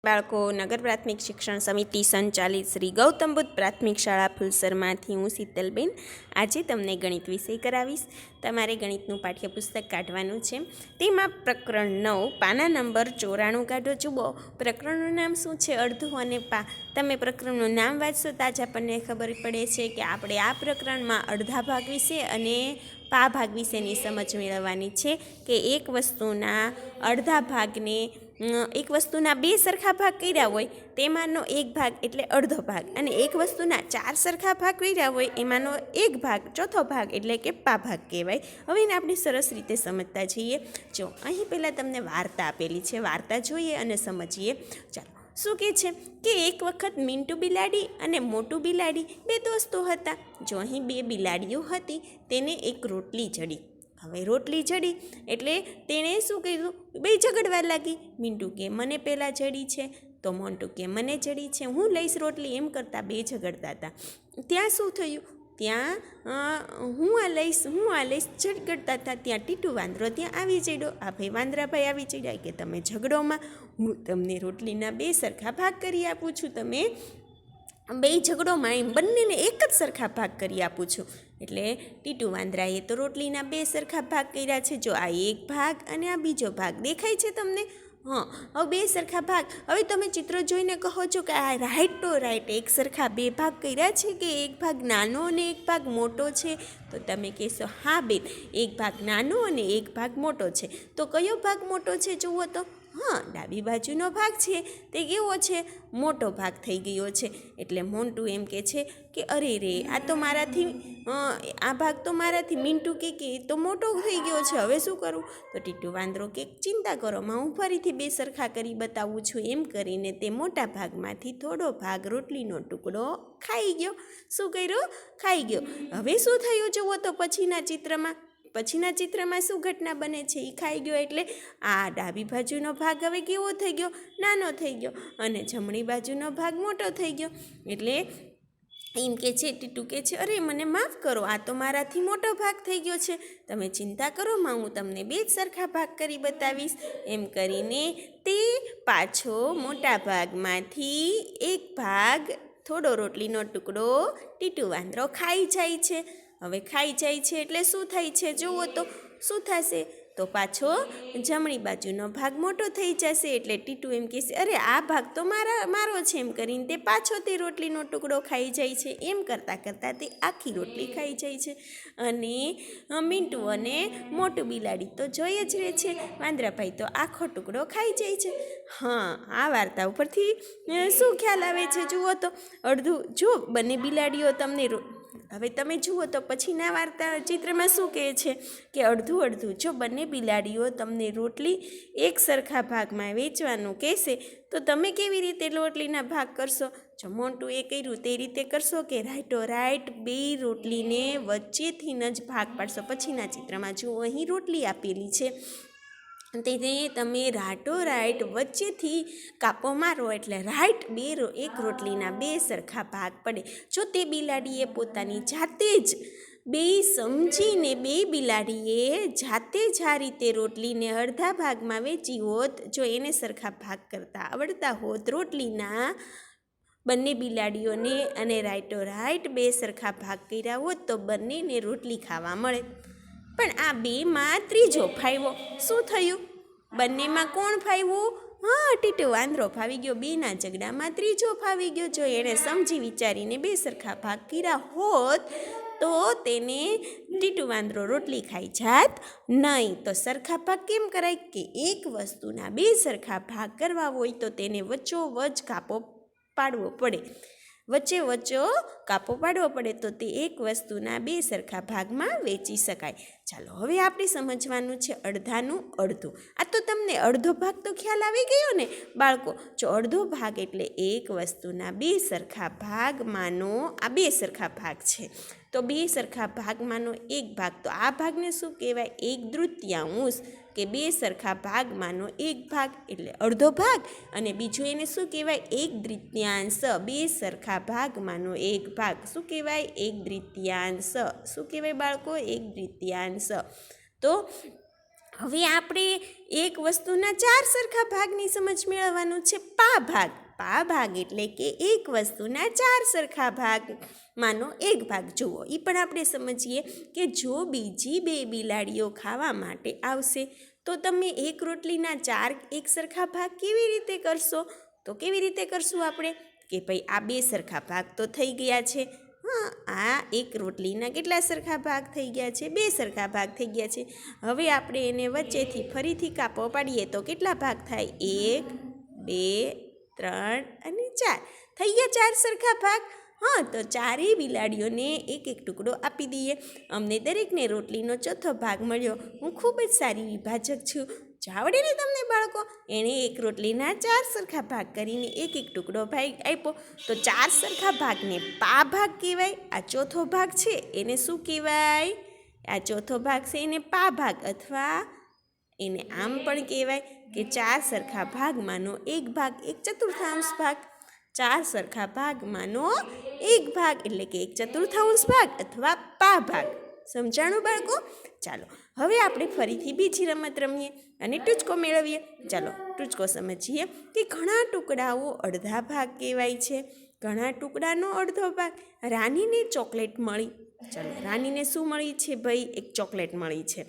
બાળકો, નગર પ્રાથમિક શિક્ષણ સમિતિ સંચાલિત શ્રી ગૌતમ બુદ્ધ પ્રાથમિક શાળા ફુલસરમાંથી હું શીતલબેન આજે તમને ગણિત વિષય કરાવીશ. તમારે ગણિતનું પાઠ્યપુસ્તક કાઢવાનું છે. તેમાં પ્રકરણ 9 પાના નંબર 94 કાઢો. જુઓ, પ્રકરણનું નામ શું છે? અડધું અને પા. તમે પ્રકરણનું નામ વાંચશો તો જ આપણને ખબર પડે છે કે આપણે આ પ્રકરણમાં અડધા ભાગ વિશે અને પા ભાગ વિશેની સમજ મેળવવાની છે કે એક વસ્તુના અડધા ભાગને એક વસ્તુના બે સરખા ભાગ કર્યા હોય તેમાંનો એક ભાગ એટલે અડધો ભાગ, અને એક વસ્તુના 4 સરખા ભાગ કર્યા હોય એમાંનો એક ભાગ ચોથો ભાગ એટલે કે પા ભાગ કહેવાય. હવે એને આપણે સરસ રીતે સમજતા જઈએ. જો અહીં પહેલાં તમને વાર્તા આપેલી છે, વાર્તા જોઈએ અને સમજીએ. ચાલો, શું કહે છે કે એક વખત મીંટુ બિલાડી અને મોટું બિલાડી બે દોસ્તો હતા. જો અહીં બે બિલાડીઓ હતી, તેને એક રોટલી જડી. હવે રોટલી જડી એટલે તેણે શું કર્યું? બે ઝઘડવા લાગી. મીંટુ કે મને પહેલાં જડી છે, તો મોન્ટુ કે મને જડી છે, હું લઈશ રોટલી. એમ કરતાં બે ઝઘડતા હતા. ત્યાં શું થયું? ત્યાં હું આ લઈશ ઝઘડતા હતા. ત્યાં ટીટુ વાંદરો ત્યાં આવી ચડ્યો. આ ભાઈ વાંદરાભાઈ આવી ચડ્યા કે તમે ઝઘડોમાં, હું તમને રોટલીના બે સરખા ભાગ કરી આપું છું. તમે બે ઝઘડોમાં એમ બંનેને એક જ સરખા ભાગ કરી આપું છું. એટલે ટીટુ વાંદરાએ તો રોટલીના બે સરખા ભાગ કર્યા છે. જો આ એક ભાગ અને આ બીજો ભાગ દેખાય છે તમને? હા, હવે બે સરખા ભાગ. હવે તમે ચિત્ર જોઈને કહો છો કે આ રાઈટ ટુ રાઈટ એક સરખા બે ભાગ કર્યા છે કે એક ભાગ નાનો અને એક ભાગ મોટો છે? તો તમે કહેશો હા બેન, એક ભાગ નાનો અને એક ભાગ મોટો છે. તો કયો ભાગ મોટો છે જુઓ તો? હા, ડાબી બાજુનો ભાગ છે તે કેવો છે? મોટો ભાગ થઈ ગયો છે. એટલે મોન્ટુ એમ કહે છે કે અરે રે, આ તો મારાથી આ ભાગ તો મારાથી મીંટુ કે તો મોટો થઈ ગયો છે, હવે શું કરું? તો ટીટુ વાંદરો કે ચિંતા કરો માં, હું ફરીથી બે સરખા કરી બતાવું છું. એમ કરીને તે મોટા ભાગમાંથી થોડો ભાગ રોટલીનો ટુકડો ખાઈ ગયો. શું કર્યું? ખાઈ ગયો. હવે શું થયું જુઓ તો પછીના ચિત્રમાં શું ઘટના બને છે? એ ખાઈ ગયો એટલે આ ડાબી બાજુનો ભાગ હવે કેવો થઈ ગયો? નાનો થઈ ગયો, અને જમણી બાજુનો ભાગ મોટો થઈ ગયો. એટલે એમ કે છે, ટીટુ કે છે અરે મને માફ કરો, આ તો મારાથી મોટો ભાગ થઈ ગયો છે. તમે ચિંતા કરો માં, હું તમને બે જ સરખા ભાગ કરી બતાવીશ. એમ કરીને તે પાછો મોટા ભાગમાંથી એક ભાગ થોડો રોટલીનો ટુકડો ટીટુ વાંદરો ખાઈ જાય છે. હવે ખાઈ જાય છે એટલે શું થાય છે જુઓ તો? શું થશે? તો પાછો જમણી બાજુનો ભાગ મોટો થઈ જશે. એટલે ટીટુ એમ કહેશે અરે આ ભાગ તો મારો છે. એમ કરીને તે પાછો તે રોટલીનો ટુકડો ખાઈ જાય છે. એમ કરતાં તે આખી રોટલી ખાઈ જાય છે. અને મીંટુ અને મોટું બિલાડી તો જોઈ જ રહે છે, વાંદરાભાઈ તો આખો ટુકડો ખાઈ જાય છે. હા, આ વાર્તા ઉપરથી શું ખ્યાલ આવે છે જુઓ તો? અડધું જો બંને બિલાડીઓ તમને હવે તમે જુઓ તો પછીના વાર્તા ચિત્રમાં શું કહે છે કે અડધું જો બંને બિલાડીઓ તમને રોટલી એક સરખા ભાગમાં વેચવાનું કહેશે તો તમે કેવી રીતે રોટલીના ભાગ કરશો? જો મોન્ટુએ કર્યું તે રીતે કરશો કે રાઈટો રાઈટ બે રોટલીને વચ્ચેથી જ ભાગ પાડશો? પછીના ચિત્રમાં જુઓ, અહીં રોટલી આપેલી છે, તેને તમે રાટો રાઈટ વચ્ચેથી કાપો મારો એટલે રાઈટ એક રોટલીના બે સરખા ભાગ પડે. જો તે બિલાડીએ પોતાની જાતે જ સમજીને બે બિલાડીએ જાતે જ આ રીતે રોટલીને અડધા ભાગમાં વેચી હોત, જો એને સરખા ભાગ કરતા આવડતા હોત રોટલીના બંને બિલાડીઓને અને રાઈટો રાઈટ બે સરખા ભાગ કર્યા હોત તો બંનેને રોટલી ખાવા મળે. પણ આ બેમાં ત્રીજો ફાવ્યો. શું થયું? બંનેમાં કોણ ફાવ્યું? હા, ટીટુ વાંદરો ફાવી ગયો. બેના ઝઘડામાં ત્રીજો ફાવી ગયો. જો એણે સમજી વિચારીને બે સરખા ભાગ કર્યા હોત તો તેને ટીટુ વાંદરો રોટલી ખાઈ જાત નહીં. તો સરખા ભાગ કેમ કરાય? કે એક વસ્તુના બે સરખા ભાગ કરવા હોય તો તેને વચ્ચોવચ્ચ કાપો પાડવો પડે. તો તે એક વસ્તુના બે સરખા ભાગમાં વેચી શકાય. ચાલો, હવે આપણે સમજવાનું છે અડધાનું અડધું. આ તો તમને અડધો ભાગ તો ખ્યાલ આવી ગયો ને બાળકો? જો અડધો ભાગ એટલે એક વસ્તુના બે સરખા ભાગમાંનો આ બે સરખા ભાગ છે, તો બે સરખા ભાગમાંનો એક ભાગ, તો આ ભાગને શું કહેવાય? 1/3 કે બે સરખા ભાગમાંનો એક ભાગ એટલે અડધો ભાગ. અને બીજું એને શું કહેવાય? 1/3 બે સરખા ભાગમાંનો એક ભાગ. શું કહેવાય? 1/3. શું કહેવાય બાળકો? 1/3. તો હવે આપણે એક વસ્તુના 4 સરખા ભાગની સમજ મેળવવાનું છે. પા ભાગ એટલે કે એક વસ્તુના 4 સરખા ભાગમાંનો એક ભાગ. જુઓ, એ પણ આપણે સમજીએ કે જો બીજી 2 બિલાડીઓ ખાવા માટે આવશે તો તમે એક રોટલીના 4 એક સરખા ભાગ કેવી રીતે કરશો? તો કેવી રીતે કરશું આપણે કે ભાઈ આ 2 સરખા ભાગ તો થઈ ગયા છે. આ એક રોટલીના કેટલા સરખા ભાગ થઈ ગયા છે? 2 સરખા ભાગ થઈ ગયા છે. હવે આપણે એને વચ્ચેથી ફરીથી કાપો પાડીએ તો કેટલા ભાગ થાય? 1, 2, 3 અને 4 થઈ ગયા 4 સરખા ભાગ. તો 4 બિલાડીઓને એક એક ટુકડો આપી દઈએ. અમને દરેકને રોટલીનો ચોથો ભાગ મળ્યો. હું ખૂબ જ સારી વિભાજક છું. આવડે ને તમને બાળકો? એણે એક રોટલીના 4 સરખા ભાગ કરીને એક એક ટુકડો ભાગ આપ્યો. તો 4 સરખા ભાગને પા ભાગ કહેવાય. આ ચોથો ભાગ છે એને શું કહેવાય? આ ચોથો ભાગ છે એને પા ભાગ, અથવા એને આમ પણ કહેવાય કે 4 સરખા ભાગમાંનો એક ભાગ, 1/4 ભાગ. 4 સરખા ભાગમાંનો એક ભાગ એટલે કે 1/4 ભાગ અથવા પા ભાગ. સમજાણું બાળકો? ચાલો હવે આપણે ફરીથી બીજી રમત રમીએ અને ટૂચકો મેળવીએ. ચાલો ટૂચકો સમજીએ કે ઘણા ટુકડાઓ અડધા ભાગ કહેવાય છે. ઘણા ટુકડાનો અડધો ભાગ. રાનીને ચોકલેટ મળી. ચાલો, રાનીને શું મળી છે ભાઈ? એક ચોકલેટ મળી છે.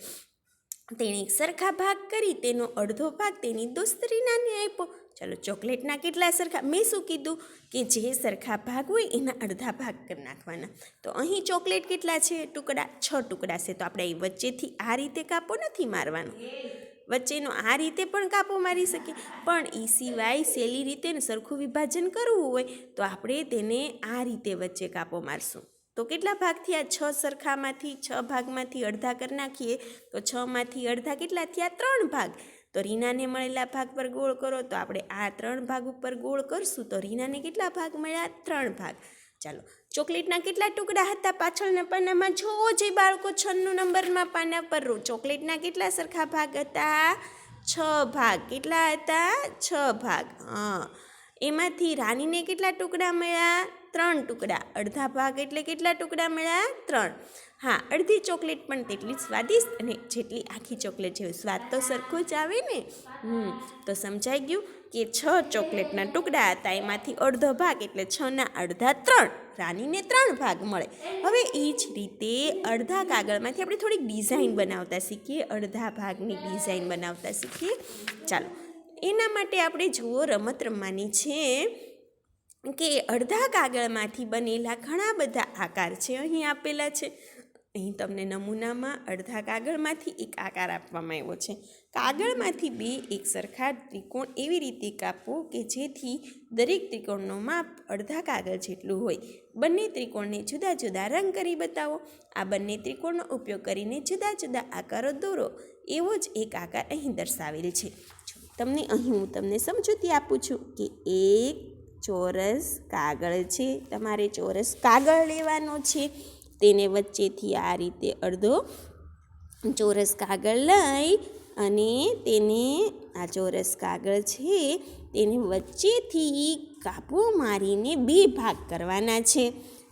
તેણે એક સરખા ભાગ કરી તેનો અડધો ભાગ તેની દોસ્ત રીનાને આપ્યો. ચાલો, ચોકલેટના કેટલા સરખા? મેં શું કીધું કે જે સરખા ભાગ હોય એના અડધા ભાગ કરી નાખવાના. તો અહીં ચોકલેટ કેટલા છે? ટુકડા 6 ટુકડા છે. તો આપણે અહીં વચ્ચેથી આ રીતે કાપો નથી મારવાનો. વચ્ચેનો આ રીતે પણ કાપો મારી શકીએ, પણ એ સિવાય સહેલી રીતે સરખું વિભાજન કરવું હોય તો આપણે તેને આ રીતે વચ્ચે કાપો મારશું. તો કેટલા ભાગ થયા? 6 સરખામાંથી 6 ભાગમાંથી અડધા કરી નાખીએ તો 6માંથી અડધા કેટલા થયા? 3 ભાગ. તો રીનાને મળેલા ભાગ પર ગોળ કરો. તો આપણે આ 3 ભાગ ઉપર ગોળ કરશું તો રીનાને કેટલા ભાગ મળ્યા? 3 ભાગ. ચાલો, ચોકલેટના કેટલા ટુકડા હતા? પાછળના પાનામાં જોવો જે બાળકો 6 નંબરમાં પાના પર ચોકલેટના કેટલા સરખા ભાગ હતા? 6 ભાગ. કેટલા હતા? 6 ભાગ. એમાંથી રાનીને કેટલા ટુકડા મળ્યા? 3 ટુકડા. અડધા ભાગ એટલે કેટલા ટુકડા મળ્યા? 3. અડધી ચોકલેટ પણ તેટલી સ્વાદિષ્ટ અને જેટલી આખી ચોકલેટ જેવું સ્વાદ તો સરખો જ આવે ને. તો સમજાઈ ગયું કે 6 ચોકલેટના ટુકડા હતા, એમાંથી અડધો ભાગ એટલે 6ના અડધા 3. રાનીને 3 ભાગ મળે. હવે એ જ રીતે અડધા કાગળમાંથી આપણે થોડીક ડિઝાઇન બનાવતા શીખીએ. અડધા ભાગની ડિઝાઇન બનાવતા શીખીએ. ચાલો, એના માટે આપણે જુઓ રમત રમવાની છે કે અડધા કાગળમાંથી બનેલા ઘણા બધા આકાર છે. અહીં આપેલા છે. અહીં તમને નમૂનામાં અડધા કાગળમાંથી એક આકાર આપવામાં આવ્યો છે. કાગળમાંથી 2 એક સરખા ત્રિકોણ એવી રીતે કાપો કે જેથી દરેક ત્રિકોણનો માપ અડધા કાગળ જેટલું હોય. બંને ત્રિકોણને જુદા જુદા રંગ કરી બતાવો. આ બંને ત્રિકોણનો ઉપયોગ કરીને જુદા જુદા આકારો દોરો. એવો જ એક આકાર અહીં દર્શાવેલ છે. તમને અહીં હું તમને સમજૂતી આપું છું કે એક ચોરસ કાગળ છે. તમારે ચોરસ કાગળ લેવાનો છે. તેને વચ્ચેથી આ રીતે અડધો ચોરસ કાગળ લઈ અને તેને આ ચોરસ કાગળ છે તેને વચ્ચેથી કાપો મારીને 2 ભાગ કરવાના છે.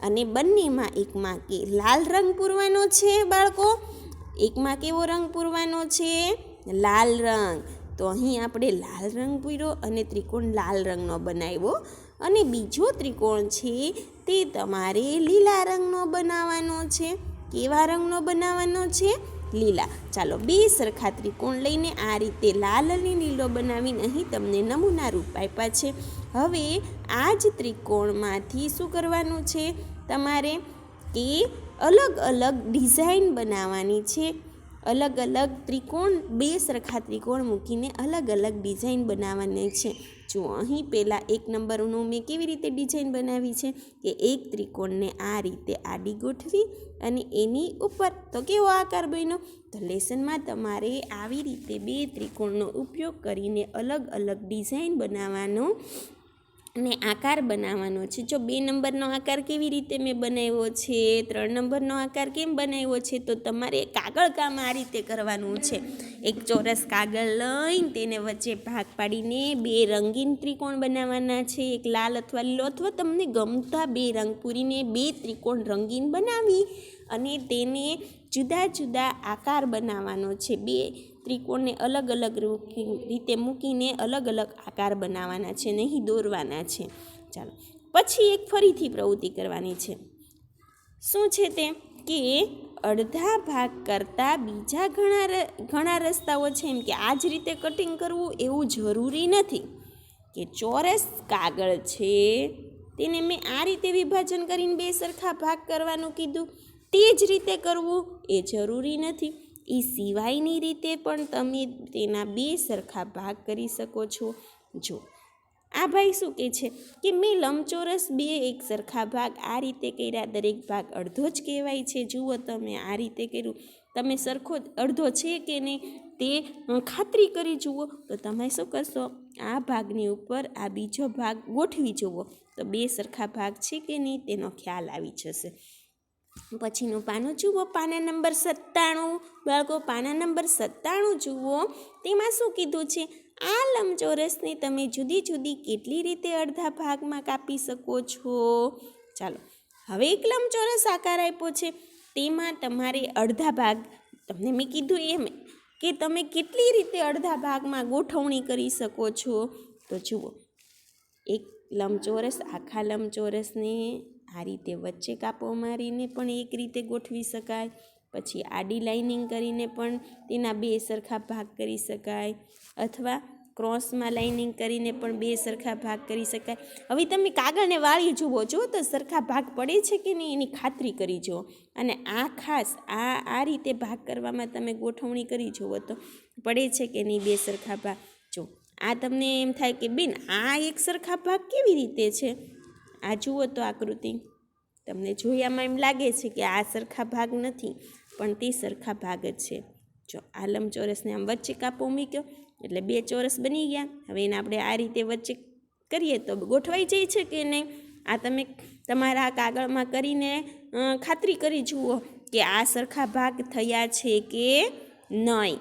અને બંનેમાં એકમાં કે લાલ રંગ પૂરવાનો છે બાળકો. એકમાં કેવો રંગ પૂરવાનો છે? લાલ રંગ. તો અહીં આપણે લાલ રંગ પૂર્યો અને ત્રિકોણ લાલ રંગનો બનાવ્યો. અને બીજો ત્રિકોણ છે તે તમારે લીલા રંગનો બનાવવાનો છે. કેવા રંગનો બનાવવાનો છે? લીલા. ચાલો, 2 સરખા ત્રિકોણ લઈને આ રીતે લાલ અને લીલો બનાવીને અહીં તમને નમૂના રૂપ આપ્યા છે. હવે આ જ ત્રિકોણમાંથી શું કરવાનું છે? તમારે કે અલગ અલગ ડિઝાઇન બનાવવાની છે. અલગ અલગ ત્રિકોણ, 2 સરખા ત્રિકોણ મૂકીને અલગ અલગ ડિઝાઇન બનાવવાની છે. જો અહીં પહેલાં 1 નંબરનું મેં કેવી રીતે ડિઝાઇન બનાવી છે કે એક ત્રિકોણને આ રીતે આડી ગોઠવી અને એની ઉપર તો કેવો આકાર બન્યો? તો લેસનમાં તમારે આવી રીતે 2 ત્રિકોણનો ઉપયોગ કરીને અલગ અલગ ડિઝાઇન બનાવવાનો ને આકાર બનાવવાનો છે. જો 2 નંબરનો આકાર કેવી રીતે મેં બનાવ્યો છે, 3 નંબરનો આકાર કેમ બનાવ્યો છે, તો તમારે કાગળ કામ આ રીતે કરવાનું છે. એક ચોરસ કાગળ લઈને તેને વચ્ચે ભાગ પાડીને 2 રંગીન ત્રિકોણ બનાવવાના છે. એક લાલ અથવા લીલો અથવા તમને ગમતા 2 રંગ પૂરીને 2 ત્રિકોણ રંગીન બનાવી અને તેને જુદા જુદા આકાર બનાવવાનો છે. 2 ત્રિકોણને અલગ અલગ રીતે મૂકીને અલગ અલગ આકાર બનાવવાના છે, નહીં દોરવાના છે. ચાલો, પછી એક ફરીથી પ્રવૃત્તિ કરવાની છે. શું છે તે કે અડધા ભાગ કરતાં બીજા ઘણા રસ્તાઓ છે. એમ કે આ જ રીતે કટિંગ કરવું એવું જરૂરી નથી. કે ચોરસ કાગળ છે તેને મેં આ રીતે વિભાજન કરીને બે સરખા ભાગ કરવાનું કીધું, તે જ રીતે કરવું એ જરૂરી નથી. એ સિવાયની રીતે પણ તમે તેના બે સરખા ભાગ કરી શકો છો. જો આ ભાઈ શું કહે છે કે મેં લંબચોરસ બે એક સરખા ભાગ આ રીતે કર્યા, દરેક ભાગ અડધો જ કહેવાય છે. જુઓ તમે આ રીતે કર્યું, તમે સરખો અડધો છે કે નહીં તે ખાતરી કરી જુઓ. તો તમે શું કરશો, આ ભાગની ઉપર આ બીજો ભાગ ગોઠવી જુઓ તો બે સરખા ભાગ છે કે નહીં તેનો ખ્યાલ આવી જશે. પછીનું પાનું જુઓ, પાના નંબર 97. બાળકો પાના નંબર 97 જુઓ. તેમાં શું કીધું છે, આ લંબચોરસને તમે જુદી જુદી કેટલી રીતે અડધા ભાગમાં કાપી શકો છો. ચાલો, હવે એક લંબચોરસ આકાર આપ્યો છે, તેમાં તમારે અડધા ભાગ, તમને મેં કીધું એમ કે તમે કેટલી રીતે અડધા ભાગમાં ગોઠવણી કરી શકો છો. તો જુઓ, એક લંબચોરસ, આખા લંબચોરસને આ રીતે વચ્ચે કાપો મારીને પણ એક રીતે ગોઠવી શકાય. પછી આડી લાઇનિંગ કરીને પણ તેના બે સરખા ભાગ કરી શકાય, અથવા ક્રોસમાં લાઇનિંગ કરીને પણ બે સરખા ભાગ કરી શકાય. હવે તમે કાગળને વાળી જુઓ, જો તો સરખા ભાગ પડે છે કે નહીં એની ખાતરી કરી જુઓ. અને આ ખાસ આ રીતે ભાગ કરવામાં તમે ગોઠવણી કરી જુઓ તો પડે છે કે નહીં બે સરખા ભાગ. જો આ તમને એમ થાય કે બેન આ એક સરખા ભાગ કેવી રીતે છે, આ જુઓ તો આકૃતિ તમને જોયામાં એમ લાગે છે કે આ સરખા ભાગ નથી, પણ તે સરખા ભાગ જ છે. જો આ લંબચોરસને આમ વચ્ચે કાપો મૂક્યો એટલે બે ચોરસ બની ગયા. હવે એને આપણે આ રીતે વચ્ચે કરીએ તો ગોઠવાઈ જાય છે કે નહીં. આ તમે તમારા કાગળમાં કરીને ખાતરી કરી જુઓ કે આ સરખા ભાગ થયા છે કે નહીં.